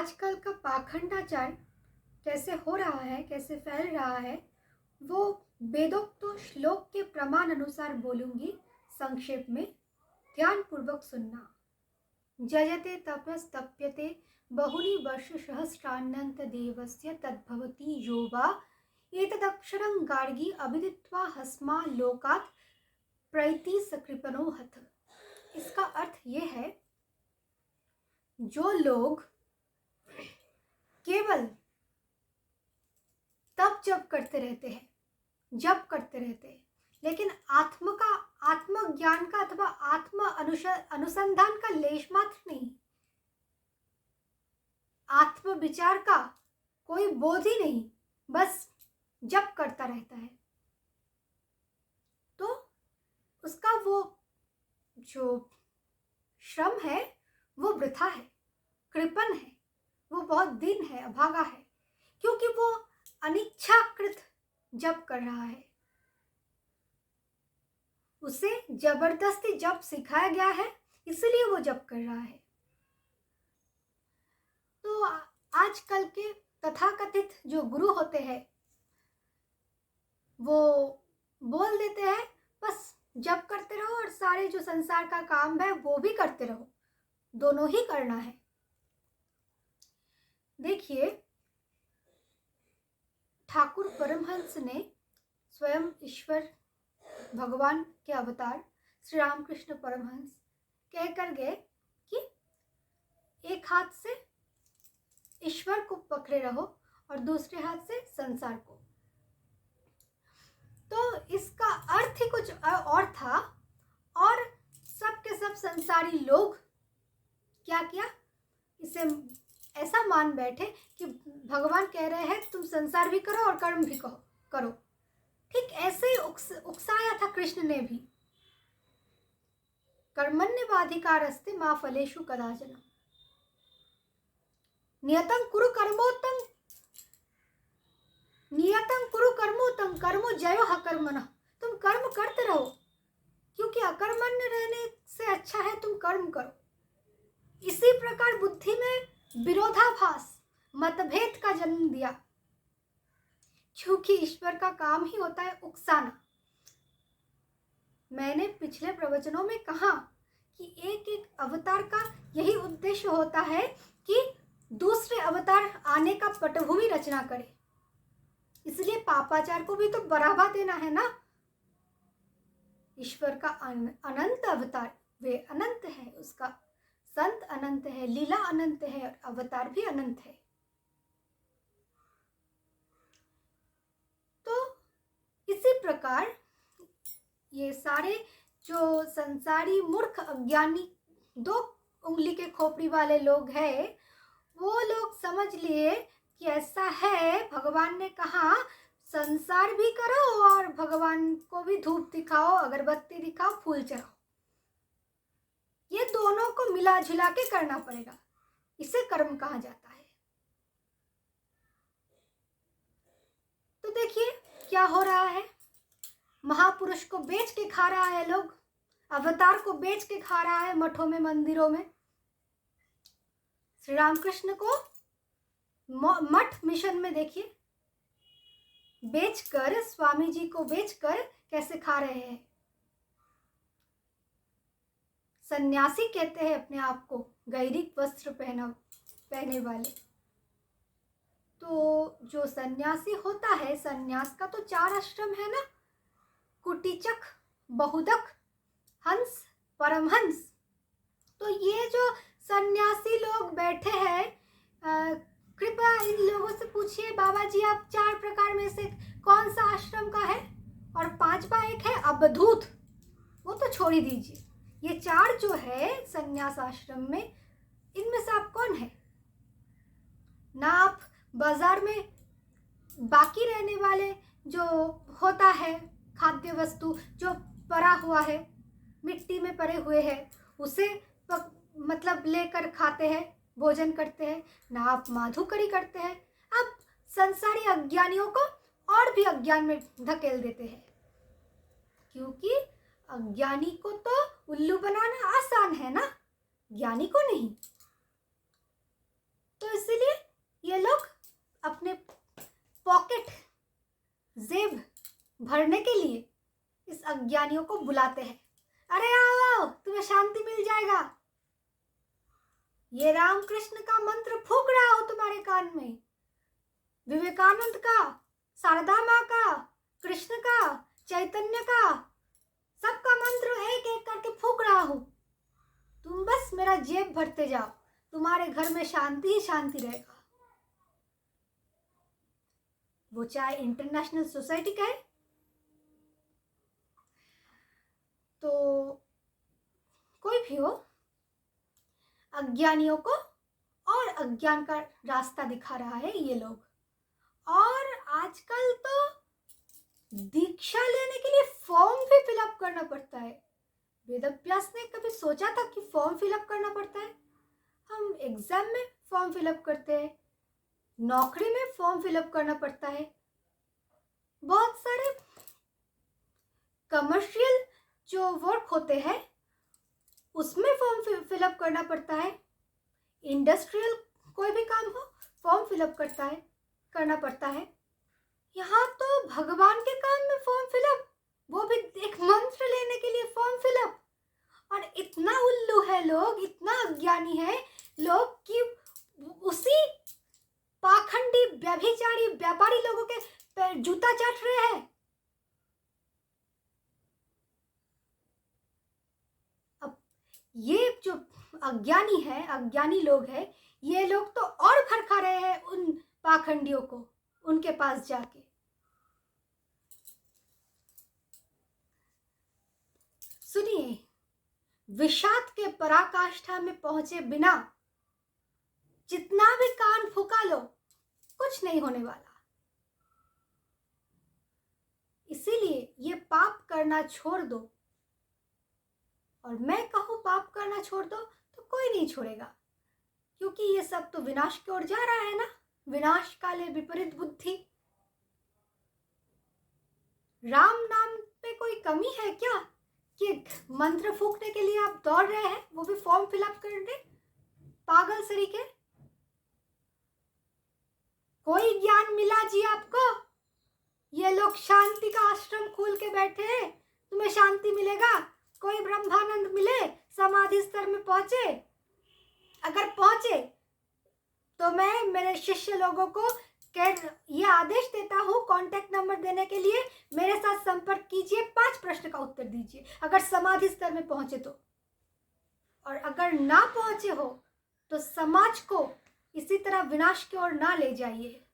आजकल का पाखंडाचार कैसे हो रहा है, कैसे फैल रहा है, वो वेदोक्त श्लोक के प्रमाण अनुसार बोलूंगी संक्षेप में। ध्यानपूर्वक सुनना। जयते तपस्तप्यते बहुनि वर्ष सहस्रानंत देवस्य तद्भवति यो वा एतदक्षरं गार्गी अविदित्वा हस्मा लोकात् प्रैति सकृपनो हथ। इसका अर्थ ये है, जो लोग केवल तप जप करते रहते हैं, जप करते रहते हैं, लेकिन आत्मज्ञान का अथवा आत्म अनुसंधान का लेश मात्र नहीं, आत्म विचार का कोई बोध ही नहीं, बस जप करता रहता है, तो उसका वो जो श्रम है वो वृथा है, कृपण है, वो बहुत दिन है, अभागा है, क्योंकि वो अनिच्छाकृत जप कर रहा है। उसे जबरदस्ती जप सिखाया गया है, इसलिए वो जप कर रहा है। तो आजकल के तथाकथित जो गुरु होते हैं वो बोल देते हैं बस जप करते रहो और सारे जो संसार का काम है वो भी करते रहो, दोनों ही करना है। देखिए, ठाकुर परमहंस ने स्वयं ईश्वर भगवान के अवतार श्री रामकृष्ण परमहंस कहकर गए कि एक हाथ से ईश्वर को पकड़े रहो और दूसरे हाथ से संसार को। तो इसका अर्थ ही कुछ और था, और सब के सब संसारी लोग क्या किया, इसे ऐसा मान बैठे कि भगवान कह रहे हैं तुम संसार भी करो और कर्म भी करो। ठीक ऐसे ही उकसाया था कृष्ण ने भी। कर्मण्येवाधिकारस्ते मा फलेषु कदाचन नियतं कुरु कर्मोत्तम कर्मो जयो कर्मणः। तुम कर्म करते रहो, क्योंकि अकर्मण्य रहने से अच्छा है तुम कर्म करो। इसी प्रकार बुद्धि में विरोधाभास, मतभेद का जन्म दिया, क्योंकि ईश्वर का काम ही होता है उकसाना। मैंने पिछले प्रवचनों में कहा कि एक एक अवतार का यही उद्देश्य होता है कि दूसरे अवतार आने का पटभूमि रचना करे। इसलिए पापाचार को भी तो बढ़ावा देना है ना। ईश्वर का अनंत अवतार, वे अनंत है, उसका संत अनंत है, लीला अनंत है और अवतार भी अनंत है। तो इसी प्रकार ये सारे जो संसारी मूर्ख अज्ञानी दो उंगली के खोपड़ी वाले लोग हैं, वो लोग समझ लिए कि ऐसा है, भगवान ने कहा संसार भी करो और भगवान को भी धूप दिखाओ, अगरबत्ती दिखाओ, फूल चढ़ाओ। ये दोनों को मिला जुला के करना पड़ेगा, इसे कर्म कहा जाता है। तो देखिए क्या हो रहा है, महापुरुष को बेच के खा रहा है लोग, अवतार को बेच के खा रहा है मठों में, मंदिरों में। श्री रामकृष्ण को मठ मिशन में देखिए, बेचकर, स्वामी जी को बेचकर कैसे खा रहे हैं। सन्यासी कहते हैं अपने आप को, गैरिक वस्त्र पहने वाले। तो जो सन्यासी होता है, सन्यास का तो 4 आश्रम है ना, कुटीचक, बहुदक, हंस, परमहंस। तो ये जो सन्यासी लोग बैठे हैं, कृपया इन लोगों से पूछिए, बाबा जी आप 4 प्रकार में से कौन सा आश्रम का है, और 5वां एक है अवधूत, वो तो छोड़ ही दीजिए। ये 4 जो है सन्यास आश्रम में, इनमें से आप कौन है ना। आप बाजार में बाकी रहने वाले जो होता है खाद्य वस्तु जो पड़ा हुआ है, मिट्टी में पड़े हुए हैं, उसे मतलब लेकर खाते हैं, भोजन करते हैं ना। आप माधुकरी करते हैं, आप संसारी अज्ञानियों को और भी अज्ञान में धकेल देते हैं, क्योंकि अज्ञानी को तो उल्लू बनाना आसान है ना, ज्ञानी को नहीं। तो इसलिए करने के लिए इस अज्ञानियों को बुलाते हैं। अरे आओ आओ, तुम्हें शांति मिल जाएगा। ये रामकृष्ण का मंत्र फूंक रहा हो तुम्हारे कान में, विवेकानंद का, शारदा माँ का, कृष्ण का, चैतन्य का, सबका मंत्र एक एक करके फूंक रहा हूं। तुम बस मेरा जेब भरते जाओ, तुम्हारे घर में शांति ही शांति रहेगा। वो चाहे इंटरनेशनल सोसाइटी का है, तो कोई भी हो, अज्ञानियों को और अज्ञान का रास्ता दिखा रहा है ये लोग। और आजकल तो दीक्षा लेने के लिए फॉर्म भी फिलअप करना पड़ता है। वेदव्यास ने कभी सोचा था कि फॉर्म फिलअप करना पड़ता है? हम एग्जाम में फॉर्म फिलअप करते हैं, नौकरी में फॉर्म फिलअप करना पड़ता है, बहुत सारे कमर्शियल जो वर्क होते हैं उसमें फॉर्म फिलअप करना पड़ता है। इंडस्ट्रियल कोई भी काम हो, फॉर्म फिलअप करना पड़ता है। यहाँ तो भगवान के काम में फॉर्म फिलअप, वो भी एक मंत्र लेने के लिए फॉर्म फिलअप। और इतना उल्लू है लोग, इतना अज्ञानी है लोग कि उसी पाखंडी व्यभिचारी व्यापारी लोगों के जूता चाट रहे हैं। अब ये जो अज्ञानी है, अज्ञानी लोग हैं, ये लोग तो और भड़का रहे हैं उन पाखंडियों को उनके पास जाके। सुनिए, विषाद के पराकाष्ठा में पहुंचे बिना जितना भी कान फुका लो, कुछ नहीं होने वाला। इसीलिए ये पाप करना छोड़ दो। और मैं कहूं पाप करना छोड़ दो तो कोई नहीं छोड़ेगा, क्योंकि ये सब तो विनाश की ओर जा रहा है ना। विनाश काले विपरीत बुद्धि। राम नाम पे कोई कमी है क्या कि मंत्र फूकने के लिए आप दौड़ रहे हैं, वो भी फॉर्म फिलअप करने? पागल सरीके। कोई ज्ञान मिला जी आपको? ये लोग शांति का आश्रम खोल के बैठे हैं, तुम्हें शांति मिलेगा? कोई ब्रह्मानंद मिले, समाधि स्तर में पहुंचे? अगर पहुंचे तो मैं मेरे शिष्य लोगों को ये आदेश देता हूँ, कांटेक्ट नंबर देने के लिए मेरे साथ संपर्क कीजिए, 5 प्रश्न का उत्तर दीजिए अगर समाधि स्तर में पहुंचे तो। और अगर ना पहुंचे हो तो समाज को इसी तरह विनाश की ओर ना ले जाइए।